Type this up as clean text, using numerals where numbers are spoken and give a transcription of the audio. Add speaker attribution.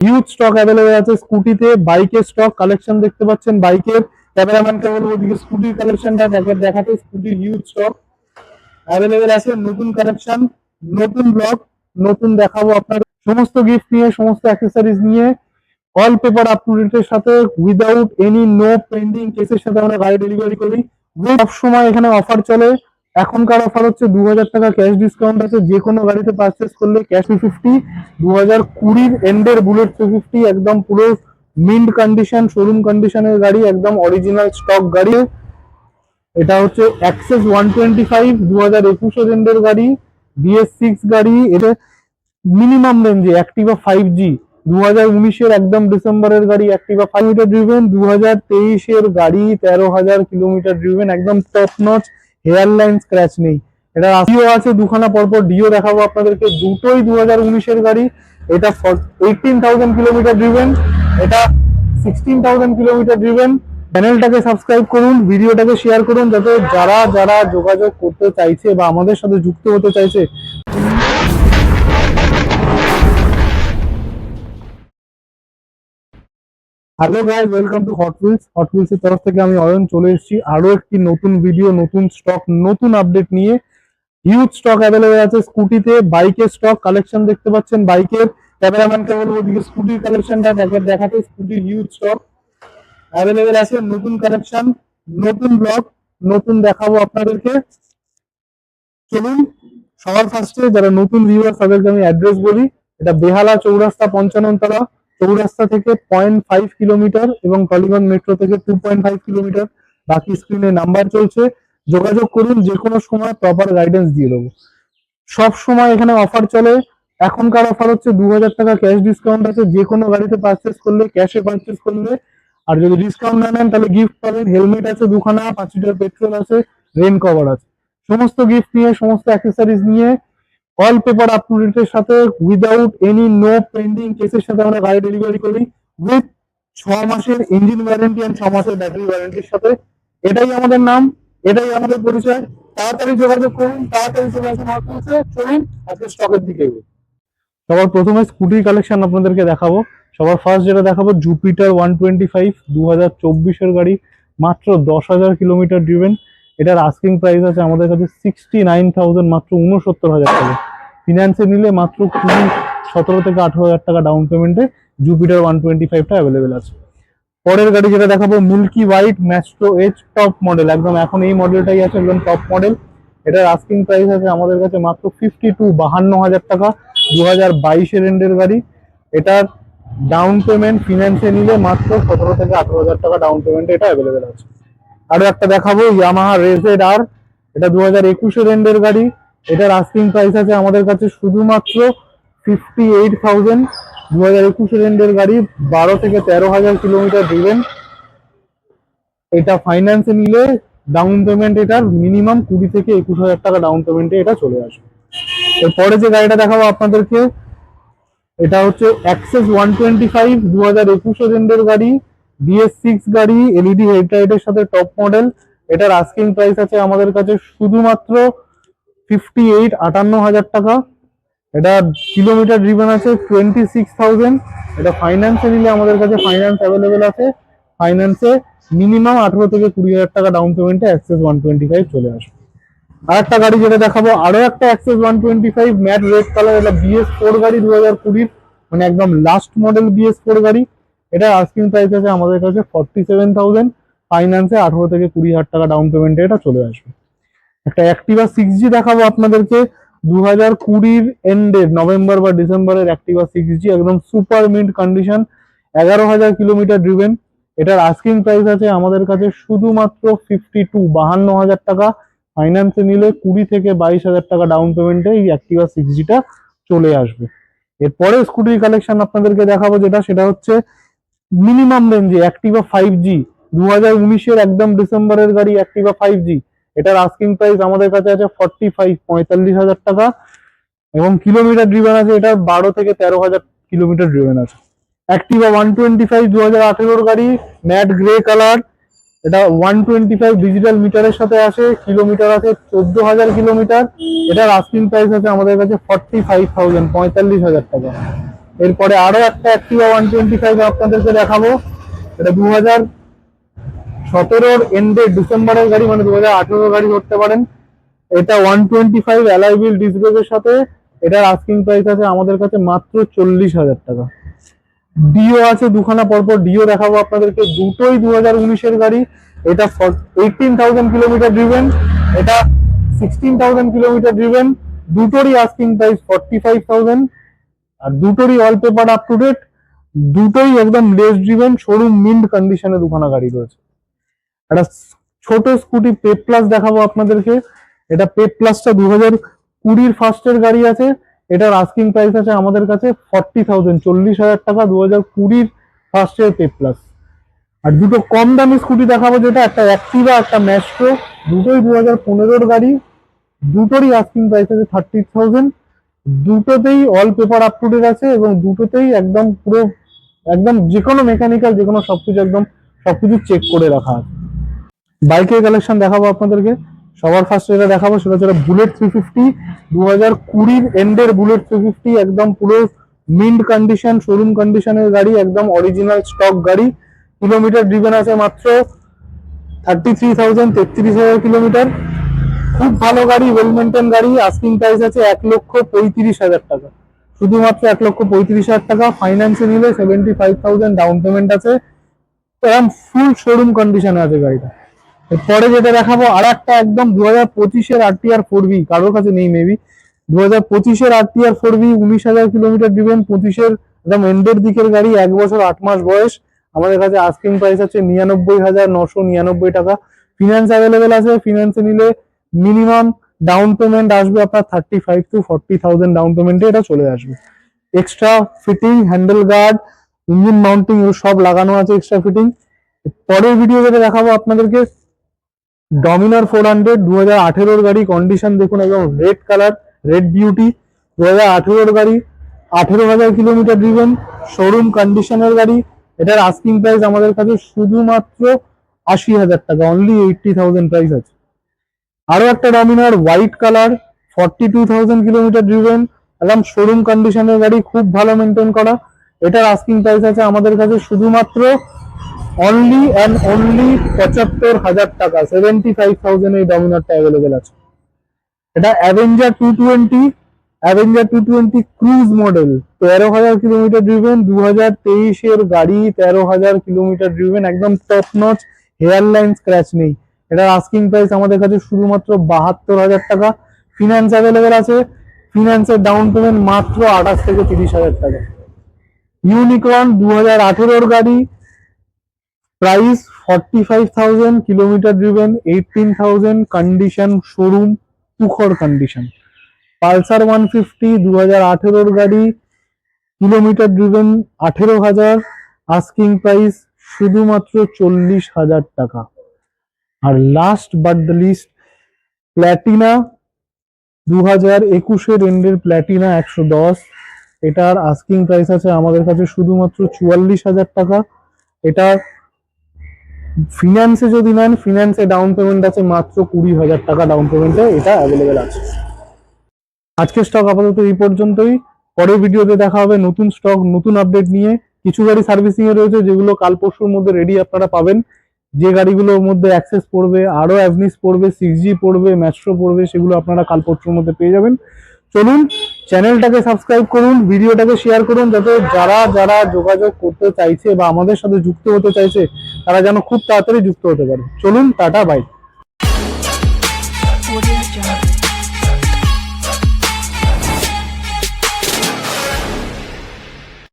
Speaker 1: Huge stock available আছে স্কুটিতে। বাইকের স্টক কালেকশন দেখতে পাচ্ছেন, বাইকের ক্যামেরাম্যানকে বলবো ওদিকে স্কুটির কালেকশনটা দেখাতে। স্কুটির হিউজ স্টক অ্যাভেলেবেল আছে, নতুন কালেকশন, নতুন ব্লগ, নতুন দেখাবো আপনাদের সমস্ত গিফট নিয়ে, সমস্ত অ্যাক্সেসরিজ নিয়ে, অল পেপার আপ টু ডেটের সাথে, উইদাউট এনি নো পেন্ডিং কেসের সাথে আমরা গাড়ি ডেলিভারি করি। সব সময় এখানে অফার চলে। এখনকার অফার হচ্ছে 2000 টাকা ক্যাশ ডিসকাউন্ট আছে, যে কোনো গাড়িতে পারচেস করলে ক্যাশ 350। 2020 এন্ডের বুলেট 350 একদম পুরো মিন্ট কন্ডিশন, শোরুম কন্ডিশনের গাড়ি, একদম অরিজিনাল স্টক গাড়ি। এটা হচ্ছে অ্যাক্সেস 125 2021 এন্ডের গাড়ি, BS6 গাড়ি। এটা মিনিমাম রেঞ্জে অ্যাক্টিভা 5G 2019 একদম ডিসেম্বরের গাড়ি, অ্যাক্টিভা 5 মিটার ড্রিভেন। 2023 গাড়ি, 13,000 কিলোমিটার ড্রিভেন, একদম top notch, hairline scratch নেই। এটা ডিও আছে দুখানা পরপর, ডিও দেখাবো আপনাদেরকে, দুটোই 2019 গাড়ি। এটা 18,000 কিলোমিটার ড্রিভেন, এটা 16,000 কিলোমিটার ড্রিভেন। চ্যানেলটাকে সাবস্ক্রাইব করুন, ভিডিওটাকে শেয়ার করুন, যাতে যারা যারা যোগাযোগ করতে চাইছে বা আমাদের সাথে যুক্ত হতে চাইছে। Hello guys, welcome to Hot Wheels. Hot Wheels এর তরফ থেকে আমি অয়ন চলে এসেছি আরো একটি নতুন ভিডিও, নতুন স্টক, নতুন আপডেট নিয়ে। হিউজ স্টক অ্যাভেলেবেল আছে স্কুটিতে। বাইকের স্টক কালেকশন দেখতে পাচ্ছেন, বাইকের ক্যামেরাম্যানকে বলবো ওদিকে স্কুটির কালেকশনটা দেখাতে। স্কুটির হিউজ স্টক অ্যাভেলেবেল আছে, নতুন কালেকশন, নতুন ব্লগ, নতুন দেখাবো আপনাদেরকে। চলুন, সবার ফার্স্টে যারা নতুন ভিউয়ার তাদেরকে আমি অ্যাড্রেস বলি। এটা বেহালা চৌরাস্তা 55 তলা। চৌরাস্তা থেকে 0.5 কিলোমিটার এবং টলিগঞ্জ মেট্রো থেকে 2.5 কিলোমিটার। বাকি স্ক্রিনে নাম্বার চলছে, যোগাযোগ করুন, যে কোনো সময় প্রপার গাইডেন্স দিয়ে দেবো। সব সময় এখানে অফার চলে। এখনকার অফার হচ্ছে 2000 টাকা ক্যাশ ডিসকাউন্ট আছে, যে কোনো গাড়িতে পারচেস করলে, ক্যাশে পারচেস করলে। আর যদি ডিসকাউন্ট না নেন তাহলে গিফট পাবেন, হেলমেট আছে দুখানা, 5 লিটার পেট্রোল আছে, রেন কভার আছে। সমস্ত গিফট নিয়ে, সমস্ত অ্যাক্সেসরিজ নিয়ে, অল পেপার আপ টু ডেটের সাথে, উইদাউট এনি নো পেন্ডিং কেসের সাথে আমরা গাড়ি ডেলিভারি করি, উইথ 6 মাসের ইঞ্জিন ওয়ারেন্টি এন্ড 6 মাসের ব্যাটারি ওয়ারেন্টির সাথে। এটাই আমাদের নাম, এটাই আমাদের পরিচয়। তাড়াতাড়ি যোগাযোগ করুন, তাড়াতাড়ি চলে আসুন হট হুইলসে। চলুন আজকে স্টকের দিকে এগোই। সবার প্রথমে স্কুটির কালেকশন আপনাদেরকে দেখাবো। সবার ফার্স্ট যেটা দেখাবো, জুপিটার 125 2024 গাড়ি, মাত্র 10,000 কিলোমিটার ড্রিভেন। এটার আস্কিং প্রাইস আছে আমাদের কাছে 69,000, মাত্র 69,000 টাকা। ফিনান্সে নিলে মাত্র 17 থেকে 18,000 টাকা ডাউন পেমেন্টে জুপিটার 125টা অ্যাভেলেবেল আছে। পরের গাড়ি যেটা দেখাবো, milky white Maestro edge top model, একদম এখন এই মডেলটাই আছে, একদম টপ মডেল। এটার আস্কিং প্রাইস আছে আমাদের কাছে মাত্র 52,000 টাকা। 2022 এন্ডের গাড়ি। এটার ডাউন পেমেন্ট ফিনান্সে নিলে মাত্র 17 থেকে 18,000 টাকা ডাউন পেমেন্টে এটা অ্যাভেলেবেল আছে। আরো একটা দেখাবো, ইয়ামাহা রেজেড আর, এটা 2021 এন্ডের গাড়ি। এটার আস্কিং প্রাইস আছে আমাদের কাছে শুধুমাত্র 58,000। 2021 এন্ডের গাড়ি, 12 থেকে 13,000 কিলোমিটার ড্রিভেন। এটা ফাইন্যান্সে নিলে ডাউন পেমেন্ট এটার মিনিমাম 20 থেকে 21,000 টাকা ডাউন পেমেন্টে এটা চলে আসবে। এরপরে যে গাড়িটা দেখাবো আপনাদেরকে, এটা হচ্ছে অ্যাক্সেস 125 2021 এন্ডের গাড়ি, BS6 গাড়ি, এলইডি হেডলাইটের সাথে টপ মডেল। এটার আস্কিং প্রাইস আছে আমাদের কাছে শুধুমাত্র 58,000 টাকা। এটা কিলোমিটার ড্রিভেন আছে 26,000। এটা ফাইন্যান্সে নিলে আমাদের কাছে ফাইন্যান্স অ্যাভেলেবেল আছে। ফাইন্যান্সে মিনিমাম 18 থেকে 20,000 টাকা ডাউন পেমেন্টে অ্যাক্সেস 125 চলে আসবে। আর একটা গাড়ি যেটা দেখাবো, আরো একটা অ্যাক্সেস 125 ম্যাট রেড কালার। এটা BS4 গাড়ি 2020, মানে একদম লাস্ট মডেল BS4 গাড়ি। এটা আস্কিং প্রাইস আছে আমাদের কাছে 47,000। ফাইন্যান্সে 18 থেকে 20,000 টাকা ডাউন পেমেন্টে এটা চলে আসবে। একটা অ্যাক্টিভা 6G দেখাবো আপনাদেরকে, 2020 এন্ডের নভেম্বর বা ডিসেম্বরের অ্যাক্টিভা 6G, একদম super mint condition, 11,000 kilometre driven. এটার আস্কিং প্রাইস আছে আমাদের কাছে শুধুমাত্র 52,000 টাকা। ফাইন্যান্সে নিলে 20 থেকে 22,000 টাকা ডাউন পেমেন্টে এই অ্যাক্টিভা 6Gটা চলে আসবে। এরপরে স্কুটির কালেকশন আপনাদেরকে দেখাবো, সেটা হচ্ছে মিনিমাম রেঞ্জে অ্যাক্টিভা 5G 2019 একদম ডিসেম্বরের গাড়ি, অ্যাক্টিভা 5G। এটার আস্কিং প্রাইস আমাদের কাছে আছে 45,000 টাকা এবং কিলোমিটার ড্রিভেন আছে এটা 12 থেকে 13,000 কিলোমিটার ড্রিভেন আছে। অ্যাক্টিভা 125 2018 গাড়ি, ম্যাট গ্রে কালার। এটা 125 ডিজিটাল মিটারের সাথে আসে, কিলোমিটার আছে 14,000 কিলোমিটার। এটার আস্কিং প্রাইস আছে আমাদের কাছে 45,000 টাকা। এরপরে আরো একটা অ্যাক্টিভা 125 আপনাদেরকে দেখাবো। এটা 2017 এন্ডে ডিসেম্বরের গাড়ি, মানে 2018 গাড়ি ধরতে পারেন। এটা 125 অ্যালয় হুইল ডিস্ক ব্রেকের সাথে। এটার আস্কিং প্রাইস আছে আমাদের কাছে মাত্র 40,000 টাকা। ডিও আছে দুখানা পরপর, ডিও দেখাবো আপনাদেরকে, দুটোই 2019-এর গাড়ি। এটা 18,000 কিলোমিটার ড্রিভেন, এটা 16,000 কিলোমিটার ড্রিভেন। দুটোরই আস্কিং প্রাইস 45,000, আর দুটোরই all paper up to date, দুটোই একদম লেস ড্রিভেন, শোরুম মিন্ট কন্ডিশনে দুখানা গাড়ি রয়েছে। একটা ছোট স্কুটি পেপ প্লাস দেখাবো আপনাদেরকে। এটা পেপ প্লাসটা 2020 ফার্স্টের গাড়ি আছে। এটার আস্কিং প্রাইস আছে আমাদের কাছে 40,000, 40,000 টাকা 2020 ফার্স্টের পেপ প্লাস। আর দুটো কম দামি স্কুটি দেখাবো, যেটা একটা অ্যাক্টিভা, একটা ম্যাস্ট্রো, দুটোই 2015-এর গাড়ি। দুটোরই আস্কিং প্রাইস আছে 30,000, দুটোতেই all paper up to date আছে, এবং দুটোতেই একদম পুরো একদম যে কোনো মেকানিক্যাল যে কোনো সবকিছু একদম সবকিছু চেক করে রাখা আছে। বাইকের কালেকশন দেখাবো আপনাদেরকে। সবার ফার্স্ট যেটা দেখাবো সেটা হচ্ছে বুলেট 350, 2020 এন্ডের বুলেট 350, একদম পুরো মিন্ট কন্ডিশন, শোরুম কন্ডিশনের গাড়ি, একদম অরিজিনাল স্টক গাড়ি। কিলোমিটার ড্রিভেন আছে মাত্র 33,000, 33,000 কিলোমিটার। খুব ভালো গাড়ি, ওয়েল মেনটেন গাড়ি। আস্কিং প্রাইস আছে 1,35,000 টাকা, শুধুমাত্র 1,35,000 টাকা। ফাইন্যান্সে নিলে 75,000 ডাউন পেমেন্ট আছে, একদম ফুল শোরুম কন্ডিশনে আছে গাড়িটা। পরে যেটা দেখাবো আর একটা একদম 2025-এর RTR 4V, কারোর কাছে নেই মেবি। 2025-এর RTR 4V, 19,000 কিলোমিটার ড্রিভেন, 25-এর একদম এন্ডের দিকের গাড়ি, 1 বছর 8 মাস বয়স। আমাদের কাছে আস্কিং প্রাইস আছে 99,999 টাকা। ফিনান্স অ্যাভেলেবেল আছে। ফিনান্সে নিলে মিনিমাম ডাউন পেমেন্ট আসবে আপনার 35 to 40,000 ডাউন পেমেন্টে এটা চলে আসবে। Extra fitting, handle guard, engine mounting সব লাগানো আছে এক্সট্রা ফিটিং। পরের ভিডিও যেটা দেখাবো আপনাদেরকে, ডমিনার 400, 2018-এর গাড়ি। কন্ডিশন দেখুন, একদম রেড কালার, রেড বিউটি, 2018-এর গাড়ি, 18,000 কিলোমিটার ড্রিভেন, শোরুম কন্ডিশনের গাড়ি। এটার আস্কিং প্রাইস আমাদের কাছে শুধুমাত্র 80,000 টাকা, অনলি 80,000 প্রাইস আছে। আরো একটা Dominar white colour, 42,000 kilometre driven, একদম শোরুম কন্ডিশনের গাড়ি, খুব ভালো মেনটেন করা। এটার আস্কিং প্রাইস আছে আমাদের কাছে শুধুমাত্র অনলি অ্যান্ড অনলি 75,000 টাকা, 75,000 এই ডমিনারটা অ্যাভেলেবেল আছে। এটা Avenger 220 cruise model, 13,000 kilometre driven, 2023-এর গাড়ি, 13,000 কিলোমিটার ড্রিভেন, একদম top notch, hairline scratch নেই। এটার আস্কিং প্রাইস আমাদের কাছে শুধুমাত্র 72,000 টাকা। ফিনান্স অ্যাভেলেবেল আছে। ফিনান্সের ডাউন পেমেন্ট মাত্র 28 থেকে 30,000 টাকা। ইউনিকর্ন 2018-এর গাড়ি, price 45,000, kilometre driven 18,000, condition showroom তুখর কন্ডিশন। পালসার 150, 2018-এর গাড়ি, কিলোমিটার ড্রিভেন 18,000, আস্কিং প্রাইস শুধুমাত্র 40,000 টাকা। আর last but the least, Platina 2021-এর এন্ডের প্ল্যাটিনা 110, এটার আস্কিং প্রাইস আছে আমাদের কাছে শুধুমাত্র 44,000 টাকা। এটা ফিনান্সে যদি নেন, ফিনান্সে ডাউন পেমেন্ট আছে মাত্র 20,000 টাকা ডাউন পেমেন্টে এটা অ্যাভেলেবেল আছে। আজকের স্টক আপাতত এই পর্যন্তই। পরের ভিডিওতে দেখা হবে নতুন স্টক, নতুন আপডেট নিয়ে। কিছু গাড়ি সার্ভিসিং এ রয়েছে যেগুলো কাল পরশুর মধ্যে রেডি আপনারা পাবেন। যে গাড়িগুলোর মধ্যে অ্যাক্সেস পড়বে, আরো অ্যাভনিস পড়বে, 6G পড়বে, ম্যাস্ট্রো পড়বে, সেগুলো আপনারা কাল পরশুর মধ্যে পেয়ে যাবেন। চলুন চ্যানেলটাকে সাবস্ক্রাইব করুন, ভিডিওটাকে শেয়ার করুন, যাতে যারা যারা যোগাযোগ করতে চাইছে বা আমাদের সাথে যুক্ত হতে চাইছে তারা যেন খুব তাড়াতাড়ি যুক্ত হতে পারে। চলুন, টাটা, বাই।